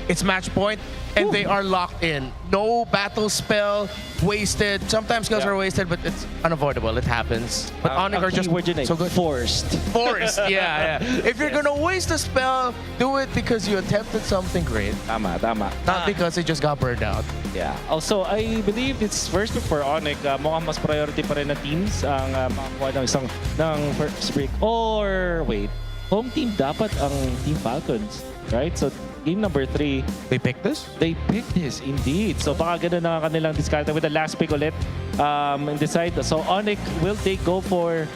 it's match point, and they are locked in. No battle spell wasted. Sometimes skills are wasted, but it's unavoidable. It happens. But Onyx are just so good. Forced. Forced, yeah. If you're gonna waste a spell, do it because you attempted something great, Tama. not because it just got burned out. Yeah. Also, I believe it's first pick for Onyx. Mukhang mas priority pa rin na teams ang makakuha ng first pick. Or, wait, home team dapat ang Team Falcons, right? So, game number 3, They picked this? they picked this, indeed. So, baka ganun na kanilang discard with the last pick ulit and decide. So, Onyx, will they go for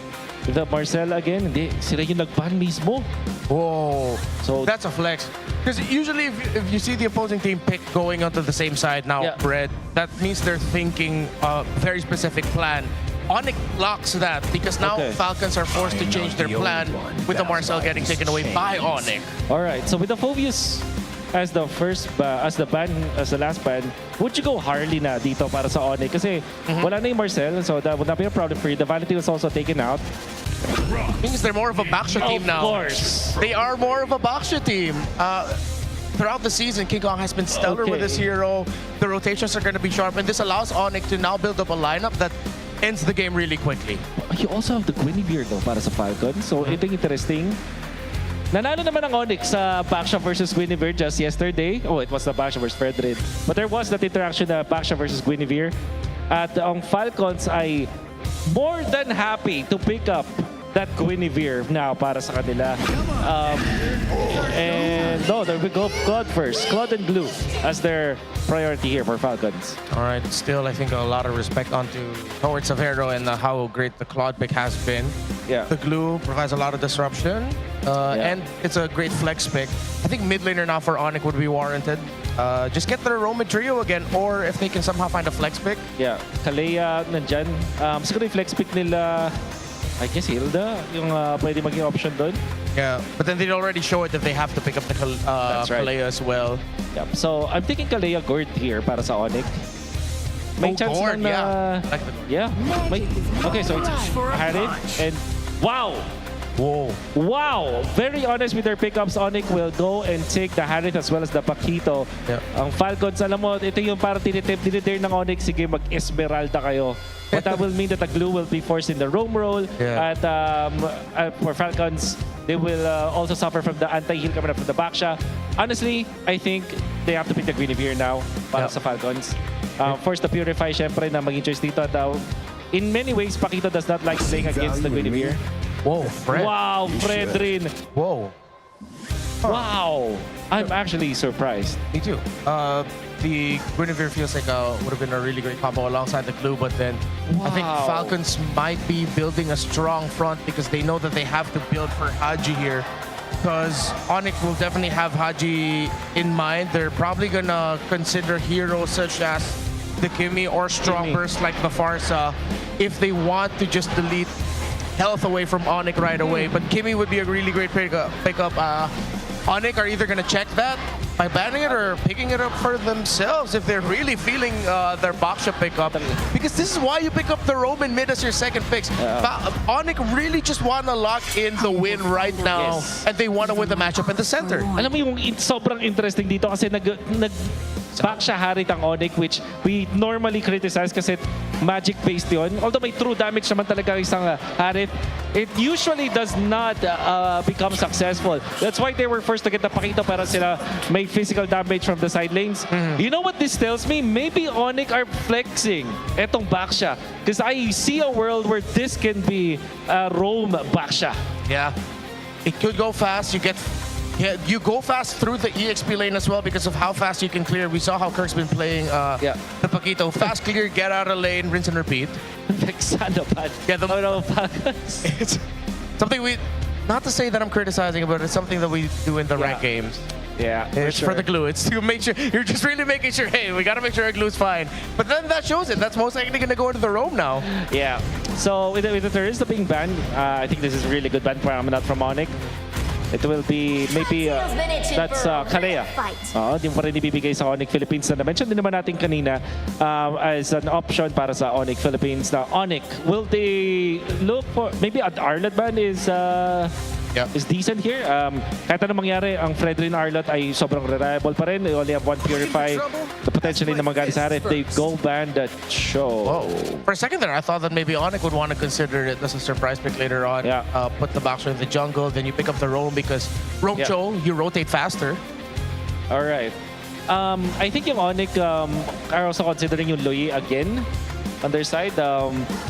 the Marcel again? Hindi, sila yung nag-ban mismo. Whoa. So, That's a flex. Because usually if you see the opposing team pick going onto the same side now, Yeah. Red, that means they're thinking a very specific plan. Onyx blocks that because now Okay. Falcons are forced to change their plan with the Marcel getting taken away by Onyx. all right. So, with the Phobius as the last ban, would you go Harley na dito para sa Onyx? Kasi wala na yung Marcel, so that would not be a problem for you. The Vanity was also taken out. Means they're more of a Baksha team now. Of course. They are more of a Baksha team. Throughout the season, King Kong has been stellar with this hero. The rotations are going to be sharp, and this allows Onyx to now build up a lineup that ends the game really quickly. You also have the Guinevere though para sa Falcon. So, ito yung interesting. Nanalo naman ang Onyx sa Baksha versus Guinevere just yesterday. Oh, it was the Baksha versus Fredrin. But there was that interaction na Baksha versus Guinevere. At ang Falcons ay more than happy to pick up that Guinevere now para sa kanila. And no, there we go. Claude first. Claude and Glue as their priority here for Falcons. All right, still, I think a lot of respect towards Severo and how great the Claude pick has been. Yeah. The glue provides a lot of disruption, and it's a great flex pick. I think mid laner now for Onyx would be warranted. Just get their Roman trio again, or if they can somehow find a flex pick. Yeah, Kalea nandyan. Siguro yung flex pick nila, I guess Hilda, yung pwede maging option doon. Yeah, but then they'd already show it that they have to pick up the That's right. Kalea as well. Yep. So, I'm thinking Kalea Gord here para sa Onyx. May chance Gord, lang na... Like the Gord. Yeah. Okay, so it's Harith and... Wow! Whoa. Wow! Very honest with their pickups. Onyx will go and take the Harith as well as the Paquito. Yeah. Ang Falcons, alam mo, ito yung parang dinidare ng Onyx. Sige, mag-Esmeralda kayo. But that will mean that the glue will be forced in the roam roll. Yeah. At for Falcons, they will also suffer from the anti-heal coming up from the Baksha. Honestly, I think they have to pick the Guinevere now para sa Falcons. Force the Purify, syempre, na maging choice dito. At, in many ways, Paquito does not like playing against the Guinevere. Whoa, Fred. Wow, Fredrin. Whoa. Wow. I'm actually surprised. Me too. The Guinevere feels like would have been a really great combo alongside the glue, but then I think Wow. Falcons might be building a strong front because they know that they have to build for Haji here. Because Onyx will definitely have Haji in mind. They're probably gonna consider heroes such as the Kimi or strong Kimi. burst like the Farsa if they want to just delete health away from Onyx right away. But Kimi would be a really great pickup. Onyx are either going to check that by banning it or picking it up for themselves if they're really feeling their Baksha pickup. Because this is why you pick up the Roman mid as your second picks. Onyx really just want to lock in the win right now, Yes. and they want to win the matchup in the center. Alam mo yung sobrang interesting dito kasi Baksha Harith ang Onyx, which we normally criticize kasi magic-based yun. Although may true damage naman talaga isang Harith, it usually does not become successful. That's why they were first to get the Paquito para sila may physical damage from the side lanes. You know what this tells me? Maybe Onyx are flexing etong Baksha. Because I see a world where this can be roam Baksha. Yeah, it could go fast. You go fast through the EXP lane as well because of how fast you can clear. We saw how Kirk's been playing the Paquito. Fast clear, get out of lane, rinse and repeat. Vexado pa. Yeah, it's something not to say that I'm criticizing, but it's something that we do in the ranked games. Yeah, It's for the glue. It's to make sure you're just really making sure. Hey, we gotta make sure our glue's fine. But then that shows it. That's most likely gonna go into the roam now. Yeah. So with the Terrorista being banned, I think this is a really good ban promenade from Onyx. It will be maybe that's Kalea. Di mo pa rin ibibigay sa Onyx Philippines na na-mention din naman natin kanina as an option para sa Onyx Philippines. Now, Onyx, will they look for maybe an Arlet ban is Yeah. is decent here. Kahit anong mangyari, ang Fredrin Arlott ay sobrang reliable pa rin. They only have one Purify. So potentially naman galing sa Harith, they go ban the Cho. Whoa. For a second there, I thought that maybe Onyx would want to consider it as a surprise pick later on. Yeah. Put the Boxer in the jungle, then you pick up the Roam because Roam Yeah. Cho, you rotate faster. Alright. I think yung Onyx are also considering yung Loi again on their side.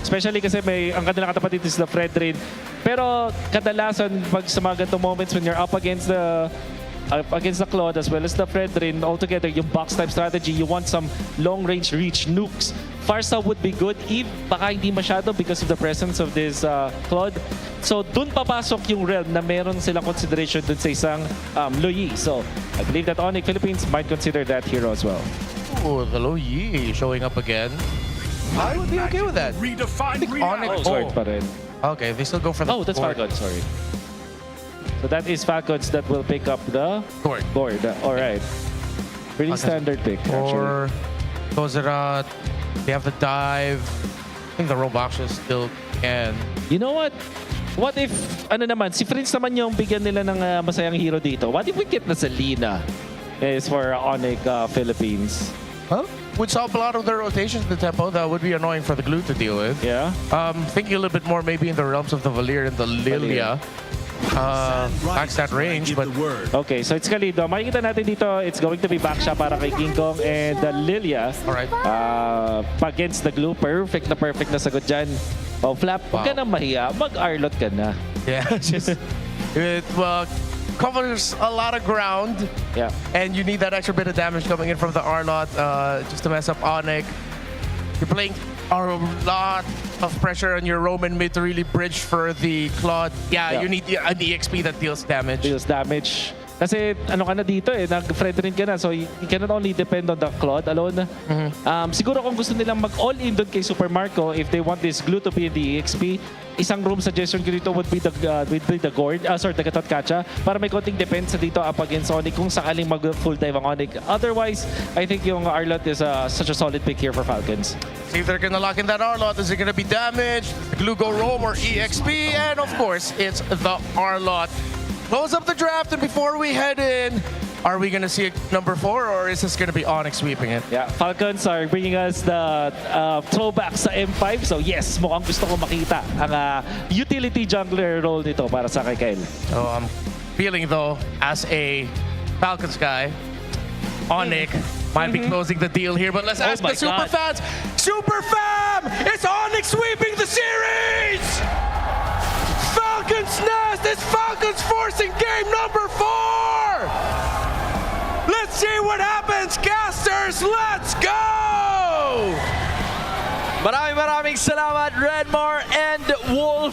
Especially kasi ang kanilang katapat is the Fredrin. Pero kadalasan pag sa mga ganitong moments when you're up against the Claude as well as the Fredrin, altogether yung box type strategy, you want some long range reach nukes. Farsa would be good if baka hindi masyado because of the presence of this Claude. So dun papasok yung realm na meron silang consideration dun sa isang Loi. So I believe that Onyx Philippines might consider that hero as well. Ooh, the Lo Yi showing up again. I would be okay with that. Redefine Onyx. Sword pa rin. Okay, they still go for the Oh, that's Gord. Falcon, sorry. So that is Falcons that will pick up the Gord. board. Alright. Pretty Okay. standard pick, actually. Or Kozera, they have the dive. I think the Roboxers still can. You know what? What if, ano naman, si Prince naman yung bigyan nila ng masayang hero dito. What if we get na Selena is for Onyx Philippines? Huh? Would solve a lot of their rotations in the tempo. That would be annoying for the glue to deal with. Yeah? Thinking a little bit more maybe in the realms of the Valir and the Lilia. Backstat range, but Okay, so it's Kalido. Makikita natin dito, it's going to be back siya para kay King Kong and Lilia. alright. Against the glue. Perfect na sagot dyan. Oh, Flap, huwag ka Wow. na mahiya. Mag-Arlot ka na. Yeah, just it covers a lot of ground, Yeah. and you need that extra bit of damage coming in from the Arlott just to mess up Onyx. You're playing a lot of pressure on your Roman mid to really bridge for the Claude. Yeah, Yeah. you need an EXP that deals damage. Deals damage. Kasi ano ka na dito nag-Fredrin ka na. So you cannot only depend on the Claude alone. Siguro kung gusto nilang mag-all in doon kay Super Marco, if they want this glue to be in the EXP, isang room suggestion ko dito would be the Gord, the Gatot Kacha, para may konting defense dito up against Onyx kung sakaling mag-full dive ang Onyx. Otherwise, I think yung Arlott is such a solid pick here for Falcons. See if they're gonna lock in that Arlott. Is it gonna be damaged? Glue go roam or EXP? And of course, it's the Arlott. Close up the draft, and before we head in, are we gonna see a number 4 or is this gonna be Onyx sweeping it? Yeah, Falcons are bringing us the throwback sa M5. So yes, mukhang gusto ko makita ang utility jungler role nito para sa kay Kyle. So I'm feeling though, as a Falcons guy, Onyx might be closing the deal here, but let's ask my the super God. fans. Super fam! It's Onyx sweeping the series! Falcons Nest! It's Falcons forcing game number 4! Let's see what happens, casters! Let's go! Maraming salamat, Redmar and Wolf.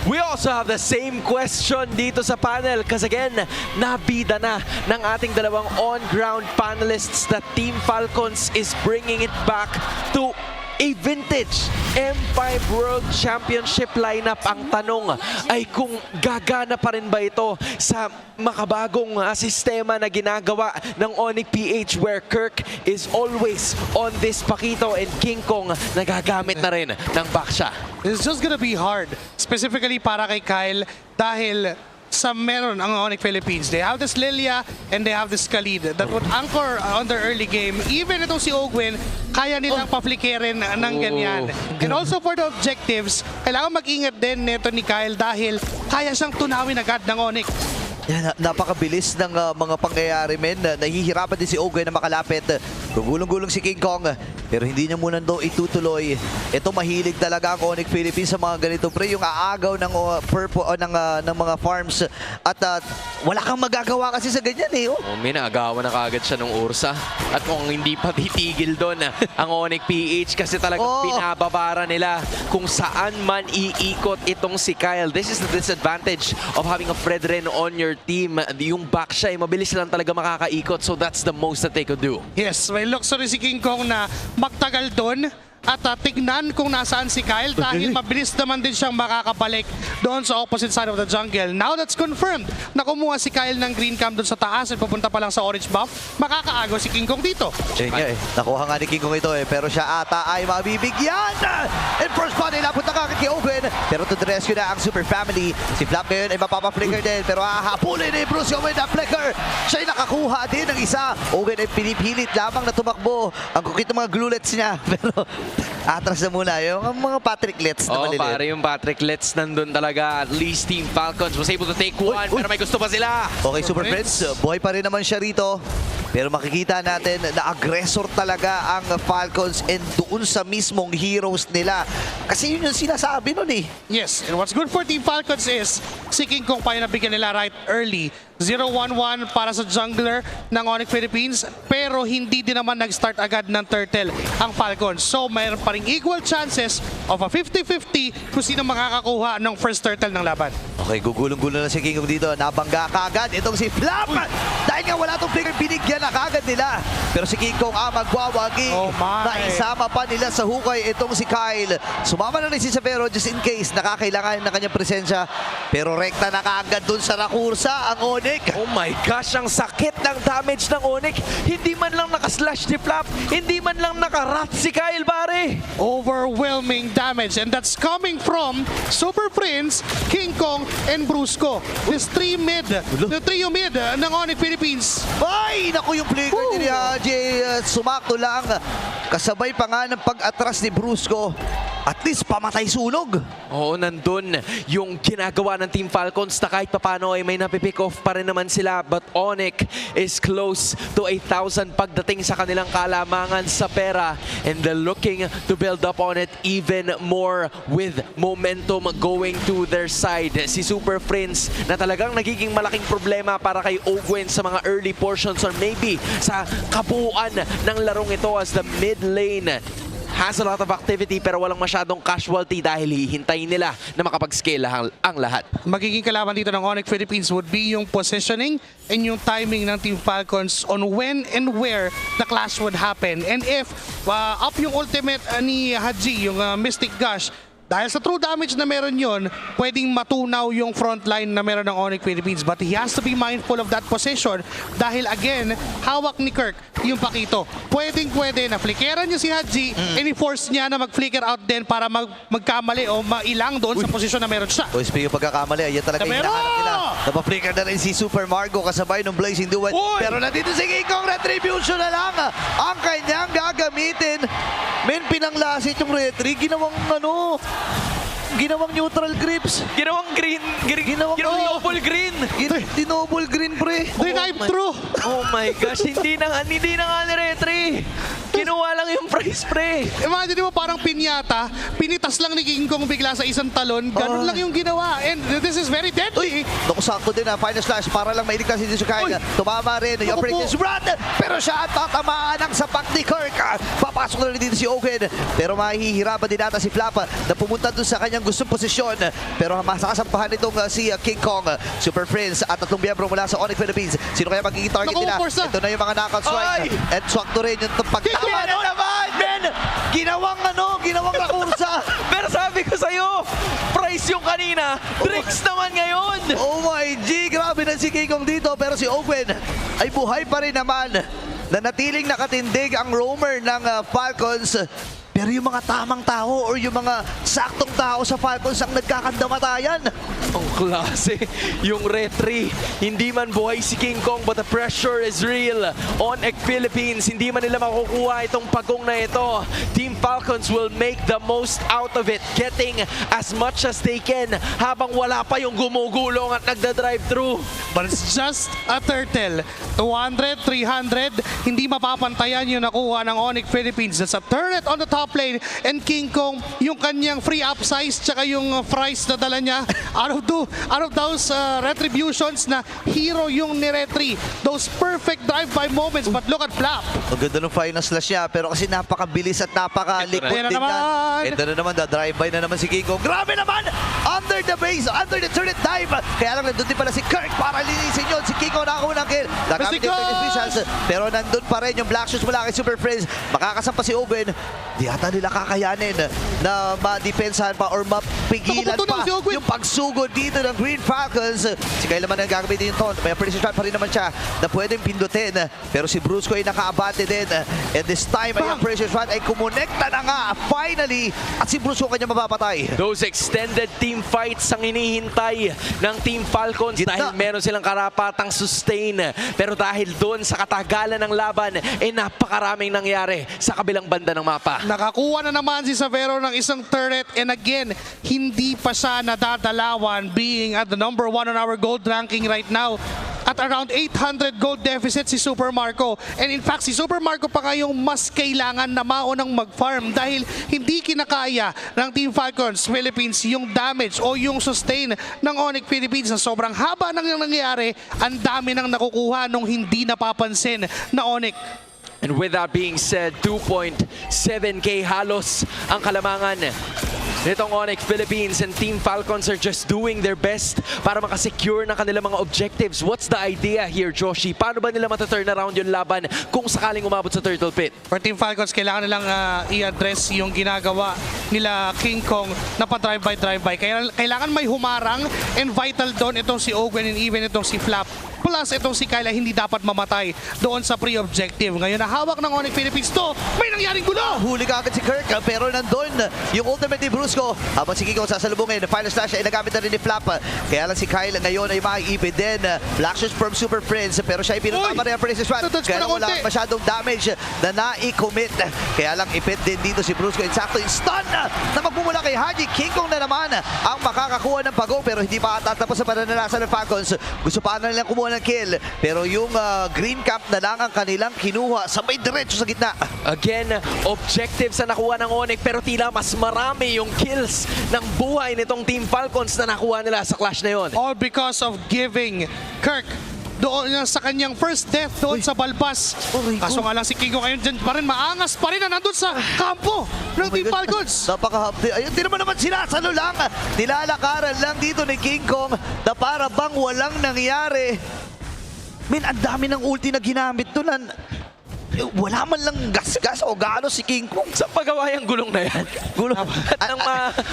We also have the same question dito sa panel because again, nabida na ng ating dalawang on-ground panelists that Team Falcons is bringing it back to a vintage M5 World Championship lineup. Ang tanong ay kung gagana pa rin ba ito sa makabagong sistema na ginagawa ng Onyx PH where Kirk is always on this Pakito and King Kong nagagamit na rin ng Baksha. It's just gonna be hard, specifically para kay Kyle, dahil sa meron ang Onyx Philippines. They have this Lilia and they have this Khalid that would anchor on their early game. Even itong si Ogwin, kaya nilang pa-flickerin ng ganyan. And also for the objectives, kailangan mag-ingat din nito ni Kyle dahil kaya siyang tunawin agad ng Onyx. Yan, napakabilis ng mga pangyayari, men. Nahihirapan din si Ogwin na makalapit. Gugulong-gulong si King Kong, pero hindi niya muna daw itutuloy. Ito mahilig talaga ang Onyx Philippines sa mga ganito, pre. Yung aagaw ng ng mga farms. At wala kang magagawa kasi sa ganyan, eh. Oh. May naagawan na kagad siya ng Ursa. At kung hindi pa titigil doon ang Onyx PH kasi talagang pinababara nila kung saan man iikot itong si Kyle. This is the disadvantage of having a Fredrin on your team. Yung back siya, mabilis lang talaga makakaikot. So that's the most that they could do. Yes, may lukso rin si King Kong na magtagal doon at tignan kung nasaan si Kyle dahil mabilis naman din siyang makakabalik doon sa opposite side of the jungle. Now that's confirmed na kumuha si Kyle ng green cam doon sa taas at papunta pa lang sa orange buff. Makakaagaw si King Kong dito. Yun nga nakuha nga ni King Kong ito pero siya ata ay mabibigyan. In first spot ay napunta ka kay Owen, pero to the rescue na ang Super Family. Si Flap ngayon ay mapapa-flicker din, pero hahabulin ni Bruce Owen na flicker. Siya ay nakakuha din ng isa. Owen ay pinipilit lamang na tumakbo. Ang kukit ng mga glulets niya, pero atras na muna yung mga Patricklets na maliliit. Pare, yung Patricklets nandun talaga. At least Team Falcons was able to take one, pero may gusto pa sila. Okay, Super Friends, buhay pa rin naman siya rito. Pero makikita natin na aggressor talaga ang Falcons and doon sa mismong heroes nila. Kasi yun yung sinasabi nun eh. Yes, and what's good for Team Falcons is si King Kong pa yung nabigyan nila right early. 0-1-1 para sa jungler ng Onyx Philippines, pero hindi din naman nag-start agad ng Turtle ang Falcons. So mayroon pa rin equal chances of a 50-50 kung sino makakakuha ng first Turtle ng laban. Okay, gugulong-gulo na si King Kong dito. Nabangga kagad itong si Flap. Dahil nga wala itong flicker, binigyan na kagad nila. Pero si King Kong magwawagi. Oh my. Naisama pa nila sa hukay itong si Kyle. Sumama na rin si Savero just in case nakakailangan ng kanyang presensya. Pero rekta na kagad dun sa Rakursa ang Onyx. Oh my gosh, ang sakit ng damage ng Onyx. Hindi man lang nakaslash ni Flap. Hindi man lang nakarat si Kyle, pare. Overwhelming damage, and that's coming from Super Prince, King Kong, and Brusco. This three mid, the trio mid ng Onyx Philippines. Ay, naku yung flicker ni Jay. Sumakto lang. Kasabay pa nga ng pag-atras ni Brusco. At least pamatay sunog. Oo, nandun yung ginagawa ng Team Falcons na kahit papano ay may napipick off pa rin naman sila. But Onyx is close to 8,000 pagdating sa kanilang kalamangan sa pera. And they're looking to build up on it even more with momentum going to their side. Si Super Prince na talagang nagiging malaking problema para kay Ogwen sa mga early portions or maybe sa kabuuan ng larong ito as the mid lane has a lot of activity pero walang masyadong casualty dahil hihintayin nila na makapag-scale ang lahat. Magiging kalaban dito ng Onyx Philippines would be yung positioning and yung timing ng Team Falcons on when and where the clash would happen. And if up yung ultimate ni Haji, yung Mystic Gush, dahil sa true damage na meron yon, pwedeng matunaw yung front line na meron ng Onyx Philippines. But he has to be mindful of that position dahil again, hawak ni Kirk yung pakito. Pwede na flickeran niya si Haji and i-force niya na mag-flicker out din para magkamali o mailang doon sa posisyon na meron siya. So, speaking of pagkakamali, yan talaga yung Pero! hinahanap nila. Napaflicker na rin si Super Margo kasabay ng Blazing Duet. Uy! Pero nandito si King Kong, Retribution na lang ang kanyang gagamitin. Men, pinanglasit yung Retri. Ginawang neutral grips. Ginawang green. Ginawang double green. Dinoble green, pre. Drive through! Oh my gosh, hindi na nga ni Retri. Kinuha lang yung price, pre. Imagine mo parang pinyata, pinitas lang ni King Kong bigla sa isang talon, ganun lang yung ginawa. And this is very deadly. Naku, sakto din final slash para lang mailigtas si Sukai. Tumama rin yung Apprentice Run. Pero siya at tatamaan ang sapak ni Kirk. Papasok na rin dito si Owen. Pero mahihirapan din nata si Flap na pumunta dun sa kanyang gustong posisyon. Pero masasampahan itong si King Kong, Super Prince at tatlong miyembro mula sa Onyx Philippines. Sino kaya magiging target Naku, nila? force na. Ito na yung mga knockout strike. And swakto rin yung pagtama na naman. Men, ginawang Rakursa. Pero sabi ko sa'yo, price yung kanina, drinks naman ngayon. Oh my G, grabe na si King Kong dito. Pero si Owen ay buhay pa rin naman. Nanatiling nakatindig ang roamer ng Falcons. Pero yung mga tamang tao or yung mga saktong tao sa Falcons ang nagkakandamatayan. Ang klase, yung Retri. Hindi man buhay si King Kong but the pressure is real. Onyx Philippines, hindi man nila makukuha itong pagong na ito. Team Falcons will make the most out of it, getting as much as they can habang wala pa yung gumugulong at nagda-drive through. But it's just a turtle. 200, 300, hindi mapapantayan yung nakuha ng Onyx Philippines. That's a turret on the top lane. And King Kong, yung kanyang free upsize tsaka yung fries na dala niya, out of those retributions na hero yung ni Retri. Those perfect drive-by moments. But look at Flap. Ang ganda ng final slash niya, pero kasi napakabilis at napakalikot Ito na din naman. yan. Ito na naman, drive-by na naman si King Kong. Grabe naman! Under the base, under the turret dive. Kaya lang nandun din pala si Kirk para linisin yun. Si King Kong nakakuha ng kill. Nagamit yung Mexico! Specials, pero nandun pa rin yung Black Shoes mula kay Super Friends. Makakasampa si Owen. Di yata nila kakayanin na madepensahan pa or mapigilan Nakuputo pa na si Ogwin. yung pagsugod dito ng Green Falcons. Si Kyle naman ang gagamitin yung taunt. May precision shot pa rin naman siya na pwedeng pindutin. Pero si Brusco ay nakaabante din. And this time ay ang precision shot ay kumonekta na nga finally. At si Brusco kanya mapapatay. Those extended team fights ang hinihintay ng Team Falcons Gitna. dahil meron silang karapatang sustain. Pero dahil doon sa katagalan ng laban, napakaraming nangyari sa kabilang banda ng mapa. Nakakuha na naman si Savero ng isang turret and again, hindi pa siya nadadalawan being at the number 1 on our gold ranking right now. At around 800 gold deficit si Super Marco. And in fact, si Super Marco pa ngayong mas kailangan na maunang mag-farm dahil hindi kinakaya ng Team Falcons Philippines yung damage o yung sustain ng Onyx Philippines na sobrang haba nang nangyayari. Ang dami nang nakukuha nung hindi napapansin na Onyx. And with that being said, 2.7k halos ang kalamangan nitong Onyx Philippines, and Team Falcons are just doing their best para makasecure ng kanilang mga objectives. What's the idea here, Joshi? Paano ba nila mata-turn around yung laban kung sakaling umabot sa Turtle Pit? For Team Falcons, kailangan nilang i-address yung ginagawa nila King Kong na pa-drive-by. Kailangan may humarang, and vital doon itong si Ogwen and even itong si Flap. Plus, itong si Kyla hindi dapat mamatay doon sa pre-objective. Ngayon, nahawak ng Onyx Philippines to, may nangyaring gulo! Huli ka agad si Kirk, pero nandun yung ultimate ni Brusco. Habang si Kiko sasalubungin, final slash ay nagamit na rin ni Flap. Kaya lang si Kyle ngayon ay maiipid din. Black shoes from Super Prince, pero siya ay pinutama rin ang Princess One. Kaya lang wala masyadong damage na nai-commit. Kaya lang ipid din dito si Brusco. Insakto yung stun na magmumula kay Haji. King Kong na naman ang makakakuha ng pagong, pero hindi pa tatapos sa pananalasan ng Falcons. Gusto pa na nilang kumuha ng kill, pero yung green cap na lang ang kanilang kinuha sa may diretso sa gitna. Again, objectives na nakuha ng Onyx, pero tila mas marami yung kills ng buhay nitong Team Falcons na nakuha nila sa clash na yon. All because of giving Kirk doon sa kanyang first death doon sa balbas. Kaso nga lang si Kingo ngayon dyan pa rin, maangas pa rin na nandun sa kampo ng Team Falcons. Napaka-hapdi. Ayun, di naman sinasalo lang. Nilalakaran lang dito ni King Kong na para bang walang nangyari. Min, ang dami ng ulti na ginamit doon. Wala man lang gas-gas o gaano si King Kong. Sa paggawa yung gulong na yan. Gulong. At ang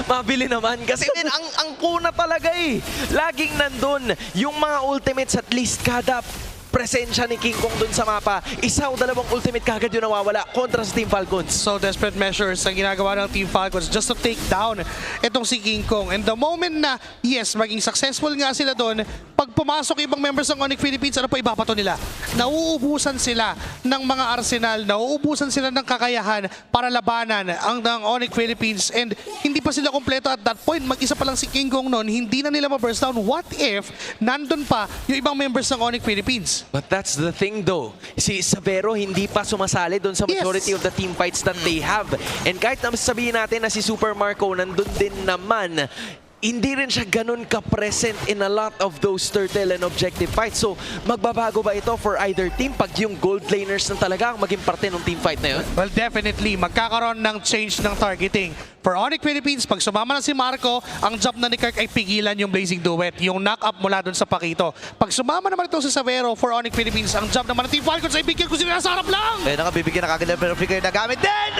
mabili naman. Kasi ang kuna talaga eh. Laging nandun. Yung mga ultimates at least kada presensya ni King Kong dun sa mapa, isa o dalawang ultimate kagad yung nawawala kontra sa Team Falcons. So desperate measures ang ginagawa ng Team Falcons just to take down itong si King Kong. And the moment na, yes, maging successful nga sila doon, pag pumasok ibang members ng Onyx Philippines, ano pa ibabato nila? Nauubusan sila ng mga arsenal, nauubusan sila ng kakayahan para labanan ang ng Onyx Philippines, and hindi pa sila kompleto at that point. Mag-isa pa lang si King Kong noon, hindi na nila ma-burst down. What if nandun pa yung ibang members ng Onyx Philippines? But that's the thing though. Si Savero hindi pa sumasali doon sa majority of the team fights that they have. And kahit na sabihin natin na si Super Marco nandun din naman, hindi rin siya ganun ka-present in a lot of those turtle and objective fights. So, magbabago ba ito for either team pag yung gold laners na talaga ang maging parte ng team fight na yun? Well, definitely, magkakaroon ng change ng targeting. For Onyx Philippines, pag sumama na si Marco, ang job na ni Kirk ay pigilan yung Blazing Duet, yung knock-up mula dun sa Pakito. Pag sumama naman ito si Savero for Onyx Philippines, ang job naman ng Team Falcons ay bigyan ko sila nasa harap lang! Kaya nakabibigyan na kagad ng flicker na gamit din!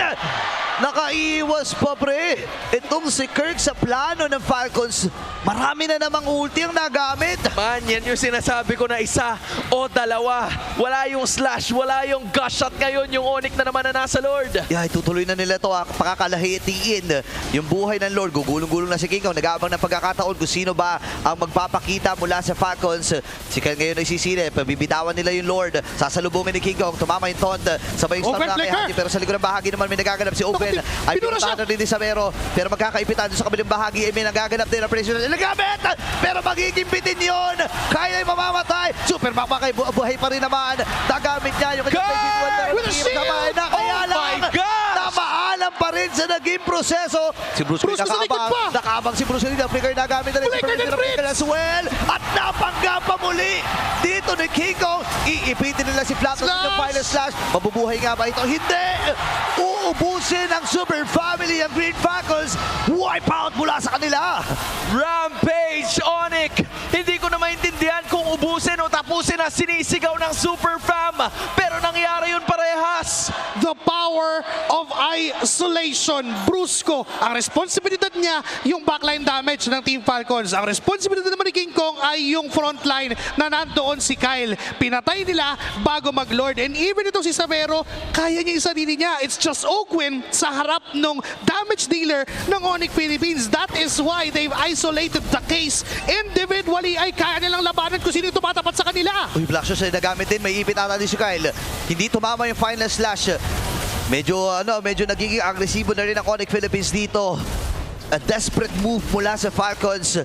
Nakaiwas pa pre! Itong si Kirk sa plano ng Falcons, marami na namang ulti ang nagamit. Man, yan yung sinasabi ko na isa o dalawa. Wala yung slash, wala yung gush shot ngayon, yung Onyx na naman na nasa Lord. Yeah, itutuloy na nila ito, pakakalahitiin yung buhay ng Lord. Gugulong-gulong na si King Kong, nag-aabang ng pagkakataon kung sino ba ang magpapakita mula sa Falcons. Si Kyle ngayon ay sisilip, bibitawan nila yung Lord, sasalubungin ni King Kong, tumama yung taunt, sabay yung stun na kay Hati, pero sa likod ng bahagi naman may nagaganap si Owen. Ay pinuntahan na rin ni Savero, pero magkakaipitan sa kabilang bahagi ay may nagaganap din ang pressure na nagamit, pero magiging bitin yun. Kyle ay mamamatay, super mamakay, buhay pa rin naman, nagamit niya yung kanyang with a shield! Kaya Oh my gosh! na maalam pa rin sa naging proseso. Si Bruce Lee Bruce sa likod pa! nakaabang si Bruce Lee, na flicker nagamit na rin si Flicker as well, at napangga pa muli dito ni King Kong. Iipitin nila si Flat ng final slash. Mabubuhay nga ba ito? Hindi! Uubusin ang Super Family ang Green Falcons. Wipe out mula sa kanila. Rampage Onyx! Hindi ko na maintindihan kung ubusin o tapusin na sinisigaw ng Super Fam. Pero nangyari yun parehas. the power of isolation. Brusco, ang responsibilidad niya yung backline damage ng Team Falcons. Ang responsibilidad naman ni King Kong ay yung frontline na nandoon si Kyle. Pinatay nila bago mag-lord. And even itong si Savero, kaya niya yung sarili niya. It's just Ogwin sa harap ng damage dealer ng Onyx Philippines. That is why they've isolated the case. Individually ay kaya nilang labanan kung sino yung tumatapat sa kanila. Uy, Black Shoes ay nagamit din. May ipit ata din si Kyle. Hindi tumama yung final slash. Medyo nagiging agresibo na rin ang Onyx Philippines dito. A desperate move mula sa Falcons.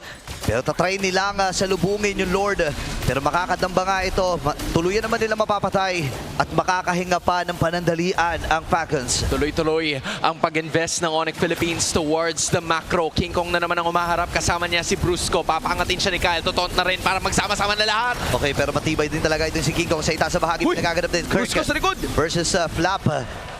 Pero tatry nilang salubungin yung Lord. Pero makakadamba nga ito. Tuluyan naman nila mapapatay. At makakahinga pa ng panandalian ang Falcons. Tuloy-tuloy ang pag-invest ng Onyx Philippines towards the macro. King Kong na naman ang umaharap. Kasama niya si Brusco. Papaangatin siya ni Kyle. Totont na rin para magsama-sama na lahat. Okay, pero matibay din talaga ito si King Kong sa itaas sa bahagi. Pinagaganap din. Brusco sa likod. Versus Flap.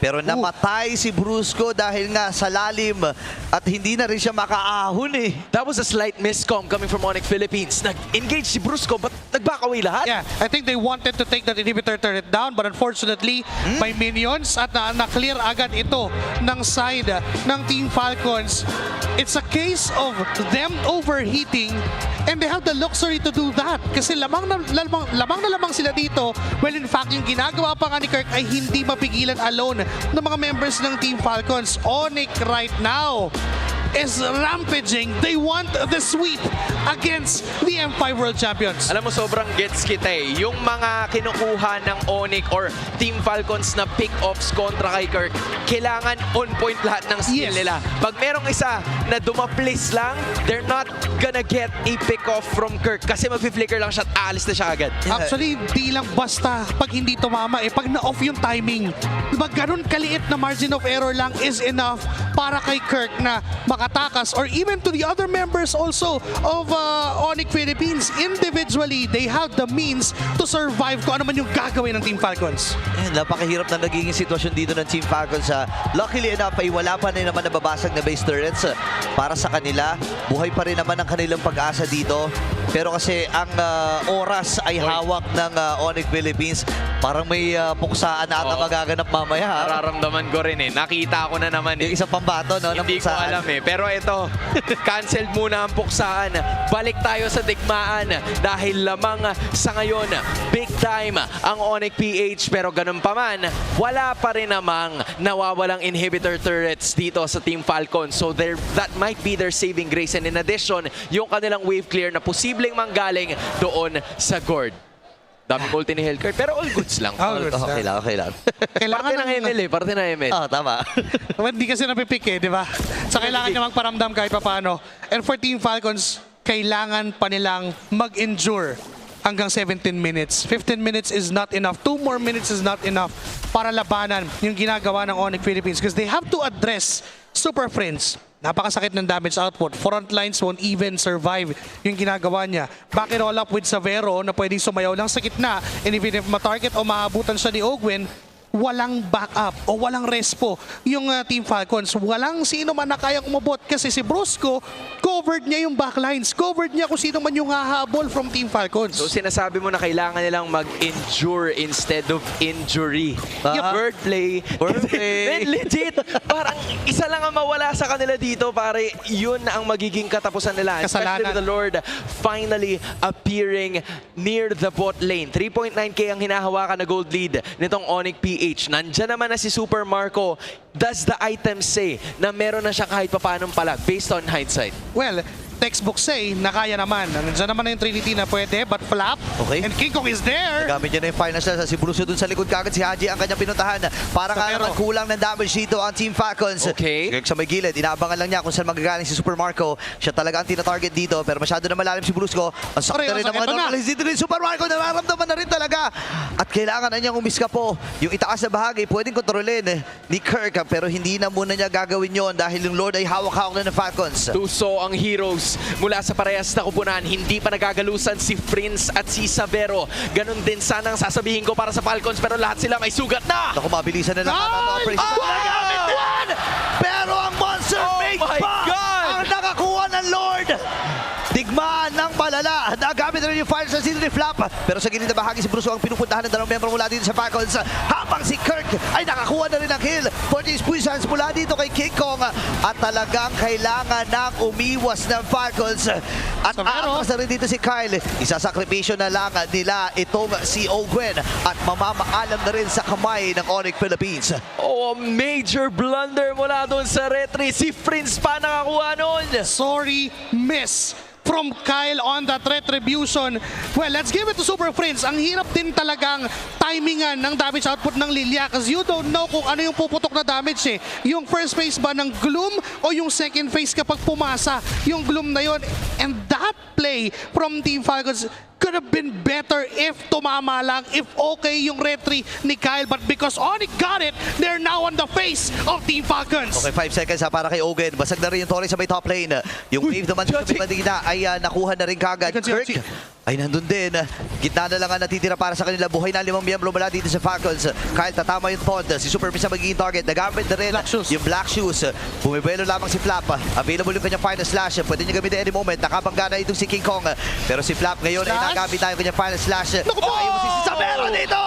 Pero namatay si Brusco dahil nga sa lalim. At hindi na rin siya makaahon eh. That was a slight miscom coming from Onyx Philippines. Nag-engage si Brusco but nag-back away lahat. Yeah, I think they wanted to take that inhibitor turret down, but unfortunately, may minions at na-clear agad ito ng side ng Team Falcons. It's a case of them overheating and they have the luxury to do that kasi lamang na lamang sila dito. Well, in fact, yung ginagawa pa nga ni Kirk ay hindi mapigilan alone ng mga members ng Team Falcons. Onyx right now is rampaging. They want the sweep against the M5 World Champions. Alam mo, sobrang gets kita eh. Yung mga kinukuha ng Onyx or Team Falcons na pick-offs kontra kay Kirk, kailangan on point lahat ng skill Yes. nila. Pag merong isa na dumaplis lang, they're not gonna get a pick-off from Kirk kasi mag-flicker lang siya at aalis na siya agad. Actually, di lang basta pag hindi tumama eh, pag na-off yung timing. Diba, ganun kaliit na margin of error lang is enough para kay Kirk na makatakas or even to the other members also of Onyx Philippines. Individually, they have the means to survive kung ano man yung gagawin ng Team Falcons. Napakahirap na nagiging sitwasyon dito ng Team Falcons. Luckily enough ay wala pa rin naman nababasag na base turrets para sa kanila. Buhay pa rin naman ang kanilang pag-asa dito. Pero kasi ang oras ay hawak ng Onyx Philippines. Parang may puksaan na ata magaganap mamaya. Ha? Nararamdaman ko rin eh. Nakita ko na naman eh. Yung isang pambato, no? ng Hindi ko puksaan. alam eh. Pero ito, canceled muna ang puksaan. Balik tayo sa digmaan dahil lamang sa ngayon, big time ang Onyx PH. Pero ganun pa man, wala pa rin namang nawawalang inhibitor turrets dito sa Team Falcon. So that might be their saving grace. And in addition, yung kanilang wave clear na posibleng manggaling doon sa Gord. Daming ulti ni Hellcurt, pero all goods lang. All goods. Okay lang, okay lang. Kailangan Parte ng ML eh, parte ng ML. Tama. Hindi kasi napipik eh, di ba? So kailangan niya magparamdam kahit paano. And for Team Falcons, kailangan pa nilang mag-endure hanggang 17 minutes. 15 minutes is not enough. 2 more minutes is not enough para labanan yung ginagawa ng Onyx Philippines because they have to address Super Friends. Napakasakit ng damage output. Front lines won't even survive yung ginagawa niya. Back it all up with Savero na pwedeng sumayaw lang sa gitna. And even if ma-target o maabutan siya ni Ogwin, walang backup o walang respo yung Team Falcons. Walang sino man na kayang umabot kasi si Brusco, covered niya yung backlines. Covered niya kung sino man yung hahabol from Team Falcons. So sinasabi mo na kailangan nilang mag-endure instead of injury. Wordplay. Wordplay. Then legit, parang isa lang ang mawala sa kanila dito, pare. Yun ang magiging katapusan nila. Especially with the Lord finally appearing near the bot lane. 3.9k ang hinahawakan na gold lead nitong Onyx PH. Nandyan naman na si Super Marco. Does the item say na meron na siya kahit papanong palag based on hindsight? Well, textbook say na kaya naman. Nandiyan naman na yung Trinity na pwede, but Flap Okay. and King Kong is there. Gamit niya na yung final slash. Si Bruce dun sa likod kagad. Si Haji ang kanyang pinuntahan. Para nga Savero. naman kulang ng damage dito ang Team Falcons. Okay. Sa may gilid, inaabangan lang niya kung saan magagaling si Super Marco. Siya talaga ang tina-target dito. Pero masyado na malalim si Brusco. Ang sakit na rin ang mga ito na. normals dito rin. Super Marco, nararamdaman na rin talaga. At kailangan na niyang umiska po. Yung itaas na bahagi, pwedeng kontrolin ni Kirk. Pero hindi na muna niya gagawin yon dahil yung Lord ay hawak-hawak na ng Falcons. Tuso ang heroes mula sa parehas na kupunan. Hindi pa nagagalusan si Prince at si Savero. Ganon din sanang sasabihin ko para sa Falcons pero lahat sila may sugat na! Naku, mabilisan na lang ang operation. Nagamit din! Pero ang Monster Oh Mage my pa God! ang nakakuha ng Lord. Digmaan ng pala Samantala, nagamit na rin yung fire sa sino ni Flap. Pero sa gilid na bahagi si Bruso ang pinupuntahan ng dalawang membro mula dito sa Falcons. Habang si Kirk ay nakakuha na rin ng kill. 40 puissance mula dito kay King Kong. At talagang kailangan ng umiwas ng Falcons. At aakas na rin dito si Kyle. Isasakripisyo na lang nila itong si Ogwen. At mamamaalam na rin sa kamay ng Onyx Philippines. Oh, major blunder mula doon sa retry. Si Prince pa nakakuha noon. Sorry, miss from Kyle on that retribution. Well, let's give it to Super Prince. Ang hirap din talagang timingan ng damage output ng Lilia kasi you don't know kung ano yung puputok na damage eh. Yung first phase ba ng Gloom o yung second phase kapag pumasa yung Gloom na yon. And that play from Team Falcons could have been better if tumama lang, if okay yung retry ni Kyle. But because Onyx got it, they're now on the face of Team Falcons. Okay, 5 seconds para kay Ogen. Basag na rin yung Torres sa may top lane. Yung wave naman sa Pimadina ay nakuha na rin kagad. Kirk ay nandun din. Gitna na lang ang natitira para sa kanila. Buhay na 5 miyembro mula dito sa Falcons. Kyle tatama yung taunt. Si Super Prince ang magiging target. Nagamit na rin Black shoes. yung Black Shoes. Bumibelo lamang si Flap. Available yung kanyang final slash. Pwede niya gamitin any moment. Nakabangga na itong si King Kong. Pero si Flap ngayon ay nagamit na yung kanyang final slash. Ayaw mo si Sabero dito!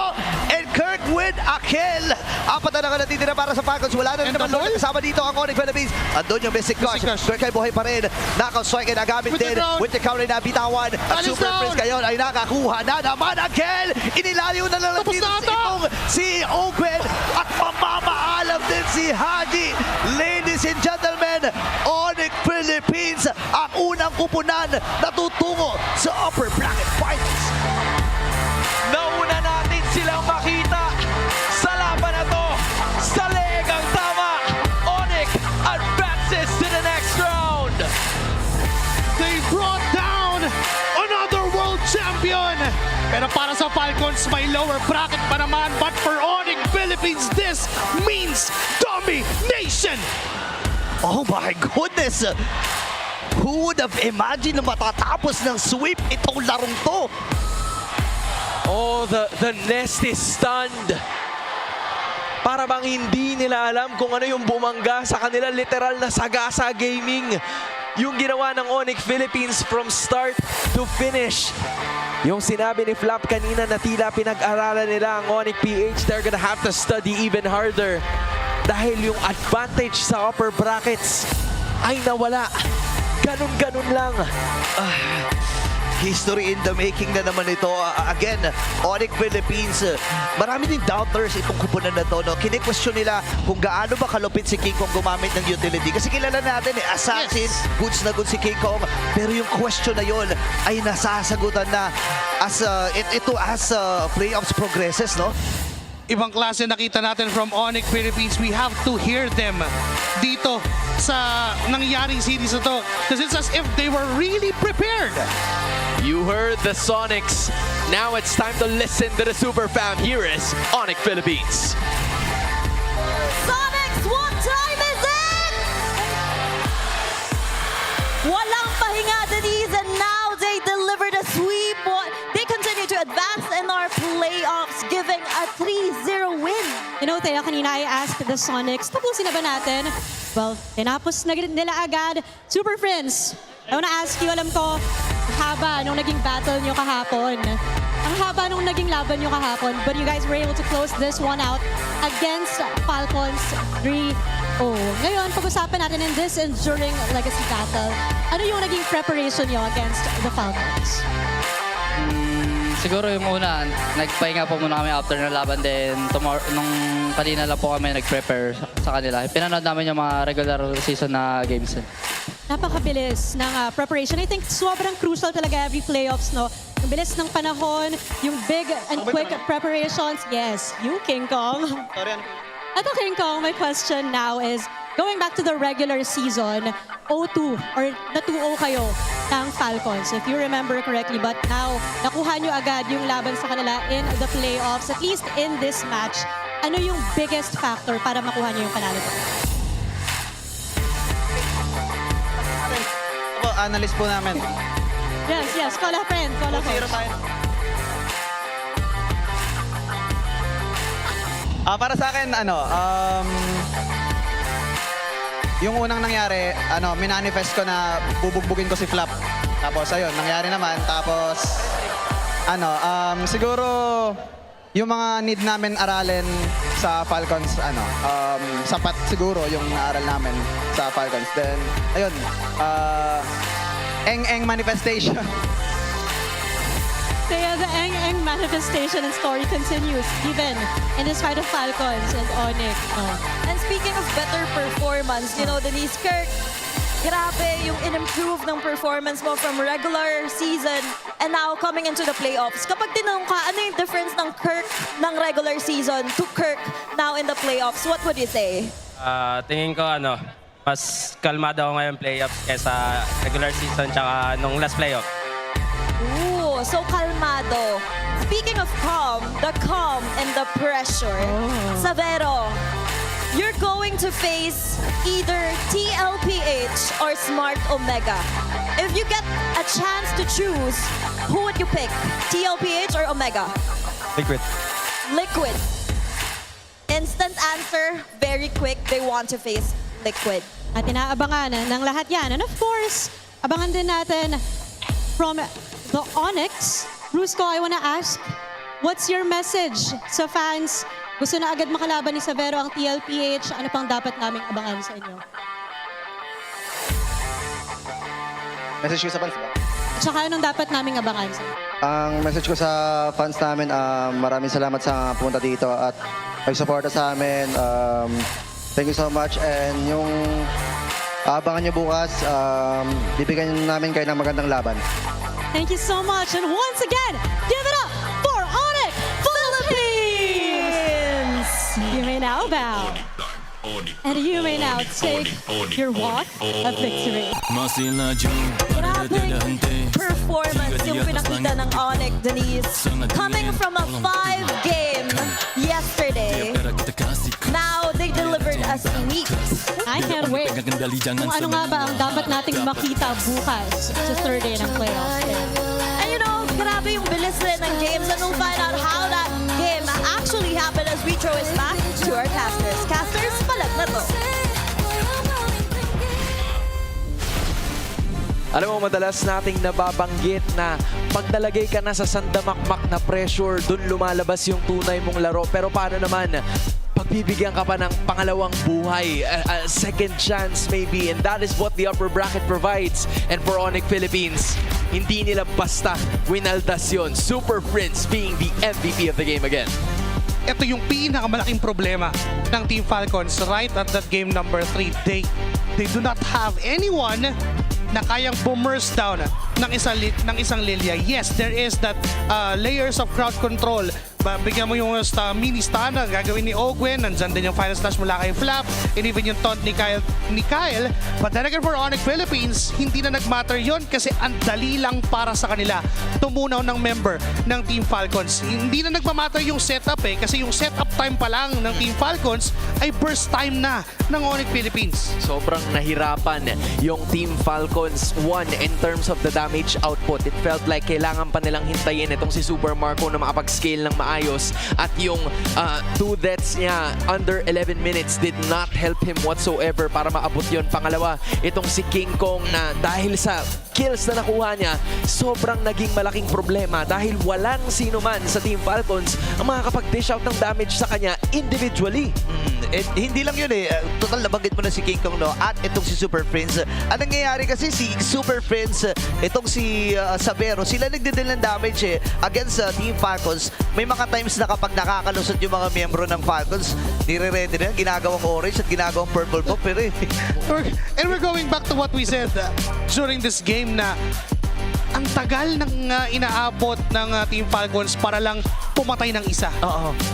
And Kirk with a kill. Apat na lang natitira para sa Falcons. Wala na rin naman Lord kasama dito ang Onyx Philippines. Andun yung Mystic Gush. Kirk ay buhay pa rin. Knockout strike ay nagamit din. With the counter na bitawan. At Super Prince ngayon ay nakakuha na naman ang kill. Inilaliw na lang dito itong si Ogwen. At mamamaalam din si Haji. Ladies and gentlemen, Onyx Philippines ang unang kupunan na tutungo sa upper bracket finals. Nauna natin silang makita sa laban na to. Sa legang tama, Onyx advances to the next round. They brought down another world champion. Pero para sa Falcons, may lower bracket pa naman. But for Onyx Philippines, this means domination. Oh my goodness! Who would have imagined na matatapos ng sweep itong larong to? Oh, the nest is stunned. Para bang hindi nila alam kung ano yung bumangga sa kanila. Literal na sagasa gaming yung ginawa ng Onyx Philippines from start to finish. Yung sinabi ni Flap kanina na tila pinag-aralan nila ang Onyx PH, they're gonna have to study even harder. Dahil yung advantage sa upper brackets ay nawala. Ganun-ganun lang. History in the making na naman ito. Again, Onyx Philippines, marami din doubters itong kupunan na to. No? Kine-question nila kung gaano ba kalupit si King Kong gumamit ng utility. Kasi kilala natin assassin, goods na goods si King Kong. Pero yung question na yon ay nasasagutan na as playoffs progresses, no? Ibang klase nakita natin from Onyx Philippines. We have to hear them dito sa nangyaring series na to. Because it's as if they were really prepared. You heard the Sonics. Now it's time to listen to the super fam. Here is Onyx Philippines. Sonics, what time is it? Walang pahinga, Denise, and now they delivered a sweep. They continue to advance in our playoffs, giving a 3-0 win. You know, Thea, kanina I asked the Sonics, tapusin na ba natin? Well, tinapos na nila agad. Super Friends, I wanna ask you, alam ko, haba nung naging battle nyo kahapon. Ang haba nung naging laban nyo kahapon, but you guys were able to close this one out against Falcons 3-0. Ngayon, pag-usapan natin in this enduring legacy battle, ano yung naging preparation nyo against the Falcons? Siguro yung una, nagpahinga po muna kami after ng laban. Then nung kanina lang po kami nag-prepare sa kanila. Pinanood namin yung mga regular season na games. Napakabilis ng preparation. I think sobrang crucial talaga every playoffs, no? Ang bilis ng panahon, yung big and quick preparations. Yes, you, King Kong. Ito, King Kong, my question now is, going back to the regular season, 0-2 or na-2-0 kayo ng Falcons, if you remember correctly. But now, nakuha nyo agad yung laban sa kanila in the playoffs, at least in this match. Ano yung biggest factor para makuha nyo yung panalo? Analyst po namin. Yes. Call a friend. Call a coach. Para sa akin, yung unang nangyari, minanifest ko na bubugbugin ko si Flap. Tapos ayun, nangyari naman. Tapos siguro yung mga need namin aralin sa Falcons, sapat siguro yung naaral namin sa Falcons. Then, ayun, eng manifestation. Kaya the Eng manifestation and story continues even in this fight of Falcons and Onyx. And speaking of better performance, you know, Denise, Kirk, grabe yung in-improve ng performance mo from regular season and now coming into the playoffs. Kapag tinanong ka, ano yung difference ng Kirk ng regular season to Kirk now in the playoffs, what would you say? Tingin ko mas kalmado ako ngayon playoffs kaysa regular season tsaka nung last playoff. Ooh, so kalmado. Speaking of calm, the calm and the pressure. Savero, you're going to face either TLPH or Smart Omega. If you get a chance to choose, who would you pick? TLPH or Omega? Liquid. Liquid. Instant answer, very quick. They want to face Liquid. At inaabangan ng lahat yan. And of course, abangan din natin from the Onyx. Rusco, I wanna ask, what's your message sa fans? Gusto na agad makalaban ni Savero ang TLPH. Ano pang dapat naming abangan sa inyo? Message ko sa fans ba? At saka anong dapat naming abangan sa inyo? Ang message ko sa fans namin, maraming salamat sa pumunta dito at nagsuporta sa amin. Thank you so much. And yung abangan nyo bukas, bibigyan namin kayo ng magandang laban. Thank you so much. And once again, give it up for Onyx Philippines! You may now bow. And you may now take your walk of victory. Grabing performance yung pinakita ng Onyx, Denise. Coming from a 5-game yesterday, now they delivered a sweep. I can't wait. Kung ano nga ba ang dapat nating makita bukas sa third day ng playoffs. And you know, grabe yung bilis rin ng games and we'll find out how that game actually happened as we throw it back to our casters. Casters, palag na to. Alam mo, madalas nating nababanggit na pag nalagay ka na sa sandamakmak na pressure, dun lumalabas yung tunay mong laro. Pero paano naman, pagbibigyan ka pa ng pangalawang buhay, a second chance maybe, and that is what the upper bracket provides. And for Onyx Philippines, hindi nila basta winaldas yun. Super Prince being the MVP of the game again. Ito yung pinakamalaking problema ng Team Falcons right at that game number 3. They do not have anyone na kayang boomers down ng isang Lilia. Yes, there is that layers of crowd control. Bigyan mo yung mini stun na gagawin ni Ogwen. Nandyan din yung final slash mula kay Flap. And even yung taunt ni Kyle. But then again for Onyx Philippines, hindi na nagmatter yon kasi ang dali lang para sa kanila tumunaw ng member ng Team Falcons. Hindi na nagmamatter yung setup kasi yung setup time pa lang ng Team Falcons ay burst time na ng Onyx Philippines. Sobrang nahirapan yung Team Falcons. One, in terms of the damage output, it felt like kailangan pa nilang hintayin itong si Super Marco na makapag-scale ng maayos. At yung 2 deaths niya under 11 minutes did not help him whatsoever para maabot yon. Pangalawa, itong si King Kong na dahil sa kills na nakuha niya, sobrang naging malaking problema dahil walang sino man sa Team Falcons ang makakapag-dish out ng damage sa kanya individually. Hindi lang yun total nabanggit mo na si King Kong, no? At itong si Super Prince. Ang nangyayari kasi si Super Prince, itong si Savero, sila nagdidil ng damage against Team Falcons. May mga times na kapag nakakalusot yung mga miyembro ng Falcons, nire-ready na ginagawang orange at ginagawang purple pop. And we're going back to what we said during this game na ang tagal ng inaabot ng Team Falcons para lang pumatay ng isa.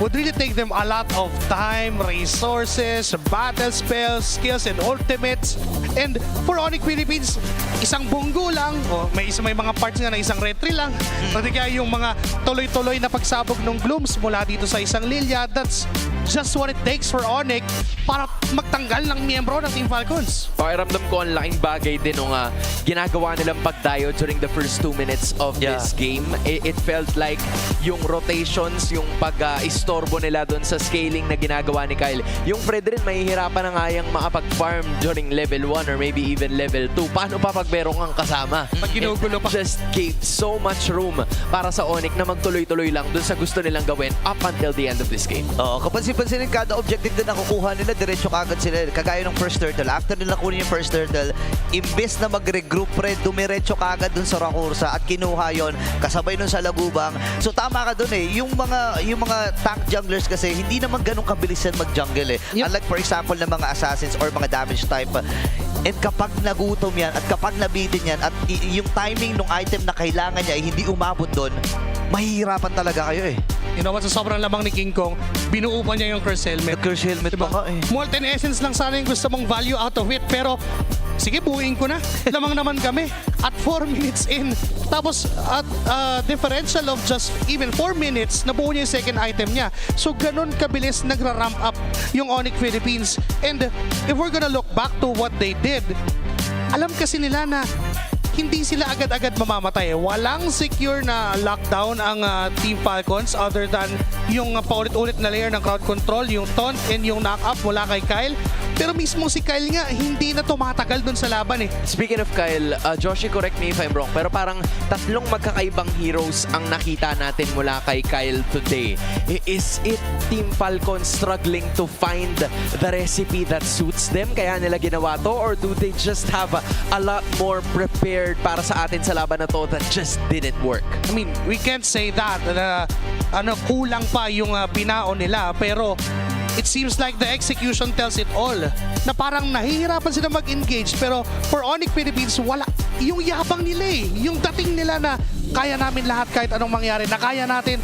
Would really take them a lot of time, resources, battle spells, skills, and ultimates. And for Onyx Philippines, isang bunggo lang, may mga parts nga na isang retry lang. Pati kaya yung mga tuloy-tuloy na pagsabog ng Blooms mula dito sa isang Lilia, that's just what it takes for Onyx para magtanggal ng miyembro ng Team Falcons. Pakiramdam ko ang laking bagay din nung ginagawa nilang pagdayo during the first 2 minutes of this game. It felt like yung rotations, yung pag-istorbo nila doon sa scaling na ginagawa ni Kyle. Yung Fred rin, mahihirapan na nga yung makapag-farm during level 1 or maybe even level 2. Paano pa pag meron kang kasama? Pag ginugulo pa. It just gave so much room para sa Onyx na magtuloy-tuloy lang doon sa gusto nilang gawin up until the end of this game. Oo, kapansin-pansinin kada objective na nakukuha nila, diretso kagad sila. Kagaya ng first turtle. After nila kunin yung first turtle, imbes na mag-regroup red, dumiretso kagad dun sa Rakursa at kinuha yon kasabay nun sa Lagubang. So tama ka dun eh. Yung mga tank junglers kasi hindi naman ganun kabilis yan mag-jungle eh. Unlike for example ng mga assassins or mga damage type. And kapag nagutom yan at kapag nabitin yan at yung timing ng item na kailangan niya ay hindi umabot doon, mahihirapan talaga kayo eh. You know what, sa sobrang lamang ni King Kong, binuo pa niya yung curse helmet. Curse helmet pa nga eh. Molten Essence lang sana yung gusto mong value out of it, pero sige, buuin ko na. Lamang naman kami. At 4 minutes in, tapos at differential of just even 4 minutes, nabuo niya yung second item niya. So ganun kabilis nagra-ramp up yung Onyx Philippines. And if we're gonna look back to what they did, alam kasi nila na hindi sila agad-agad mamamatay. Walang secure na lockdown ang Team Falcons other than yung paulit-ulit na layer ng crowd control, yung taunt and yung knock-up mula kay Kyle. Pero mismo si Kyle nga, hindi na tumatagal dun sa laban eh. Speaking of Kyle, Joshi, correct me if I'm wrong, pero parang tatlong magkakaibang heroes ang nakita natin mula kay Kyle today. Is it Team Falcon struggling to find the recipe that suits them? Kaya nila ginawa to? Or do they just have a lot more prepared para sa atin sa laban na to that just didn't work? I mean, we can't say that na kulang pa yung binao nila, pero it seems like the execution tells it all. Na parang nahihirapan sila mag-engage, pero for Onyx Philippines, wala. Yung yabang nila eh. Yung dating nila na kaya namin lahat kahit anong mangyari, na kaya natin.